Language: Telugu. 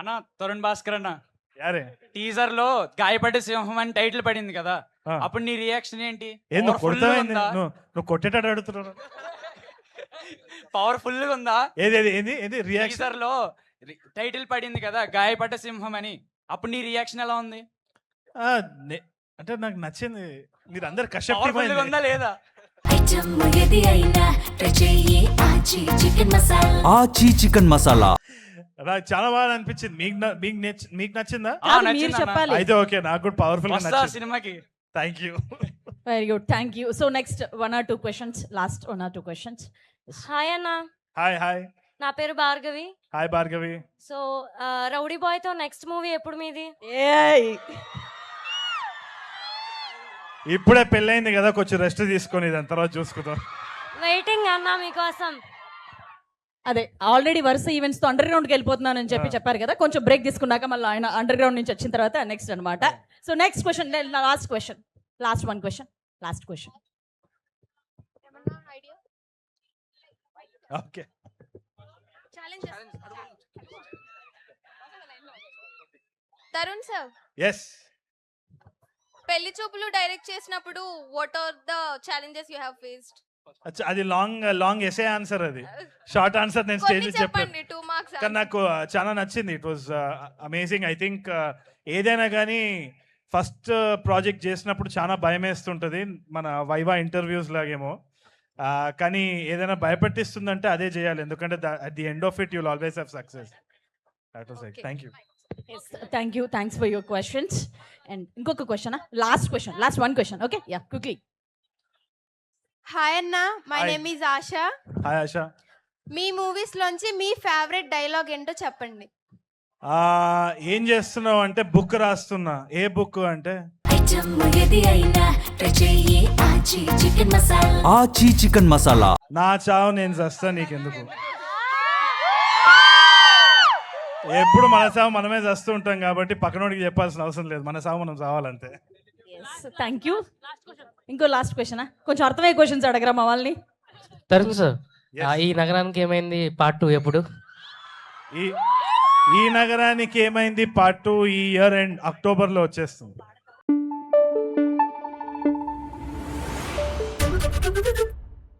అన్న తరుణ్ భాస్కర్ అన్న యారే టీజర్ లో గాయపడ్డ సింహం అని టైటిల్ పడింది కదా, ఆ. అప్పుడు నీ రియాక్షన్ ఏంటి? ఏం నువ్వు కొడతావేంది? నువ్వు కొట్టేటట్టు అడుగుతున్నావు. పవర్ఫుల్ గా ఉందా? ఏది ఏది ఏది ఏది రియాక్షన్? టీజర్ లో టైటిల్ పడింది కదా గాయపడ్డ సింహం అని, అప్పుడు నీ రియాక్షన్ ఎలా ఉంది? అంటే నాకు నచ్చింది. మీరు అందరు పవర్ఫుల్ గా ఉందా లేదా? ఆచి చికెన్ మసాలా నాకు చాలా బాగా అనిపించింది. మీకు నచ్చిందా? ఆ, మీరు నచ్చింది అన్న. చెప్పాలి. అయితే ఓకే, నాకు కూడా పవర్ఫుల్ గా వస్తా నచ్చింది. సినిమాకి. Thank you. Very good, thank you. So next 1 or 2 questions, last 1 or 2 questions. Hi అన్న, హాయ్ హాయ్ నా పేరు Bhargavi. Hi Bhargavi. So rowdy boy తో నెక్స్ట్ మూవీ ఎప్పుడు మీది? ఏయ్ ఇప్పుడే పెళ్ళైంది కదా, కొంచెం రెస్ట్ తీసుకొని దాని తర్వాత చూసుకుందాం. వెయిటింగ్ అన్న మీకోసం. అదే ఆల్రెడీ వరుస ఈవెంట్స్ తో అండర్ గ్రౌండ్ కి వెళ్ళిపోతున్నానని చెప్పారు కదా, కొంచెం బ్రేక్ తీసుకున్నాక మళ్ళీ ఆయన అండర్ గ్రౌండ్ నుంచి వచ్చిన తర్వాత నెక్స్ట్ అన్నమాట. So next question, last question, last 1 question, last question. Okay. Tarun sir, yes. Pelli Choopulu direct చేసినప్పుడు what are the challenges you have faced? అది లాంగ్ ఎసే ఆన్సర్, అది షార్ట్ ఆన్సర్ నేను స్టేజ్ కొన్ని చెప్పాను. చెప్పండి, 2 మార్క్స్. కానీ నాకు చాలా నచ్చింది. It was amazing. I think ఏదైనా కానీ ఫస్ట్ ప్రాజెక్ట్ చేసినప్పుడు చాలా భయం వేస్తుంటుంది, మన వైవా ఇంటర్వ్యూస్ లాగేమో. కానీ ఏదైనా భయపెట్టిస్తుందంటే అదే చేయాలి, ఎందుకంటే at the end of it you'll always have success. That was it. Thank you. Thank you, thanks for your questions. And ఇంకొక question, last question, last 1 question. Okay, yeah, quickly. Hi అన్న, my Hi. Name is Asha. Hi Asha. మీ మూవీస్ లోంచి మీ ఫేవరెట్ డైలాగ్ ఏంటో చెప్పండి. ఏం చేస్తున్నావు అంటే బుక్ రాస్తున్నా. ఏ బుక్ అంటే ఆచి చికెన్ మసాలా నా చావు నేను చస్తా నీకెందుకు. ఎప్పుడు మన సావు మనమే చస్తూ ఉంటాం కాబట్టి పక్కనోడికి చెప్పాల్సిన అవసరం లేదు, మన సావు మనం చావాలంతే. Thank you. ఇంకో లాస్ట్ క్వశ్చన్, కొంచెం అర్థమయ్యే క్వశ్చన్స్ అడగరా మా వాళ్ళని. Tarun sir, Yes. ఈ నగరానికి ఏమైంది పార్ట్ 2 ఎప్పుడు? ఈ నగరానికి ఏమైంది పార్ట్ 2 ఈ ఇయర్ ఎండ్ అక్టోబర్లో వచ్చేస్తుంది.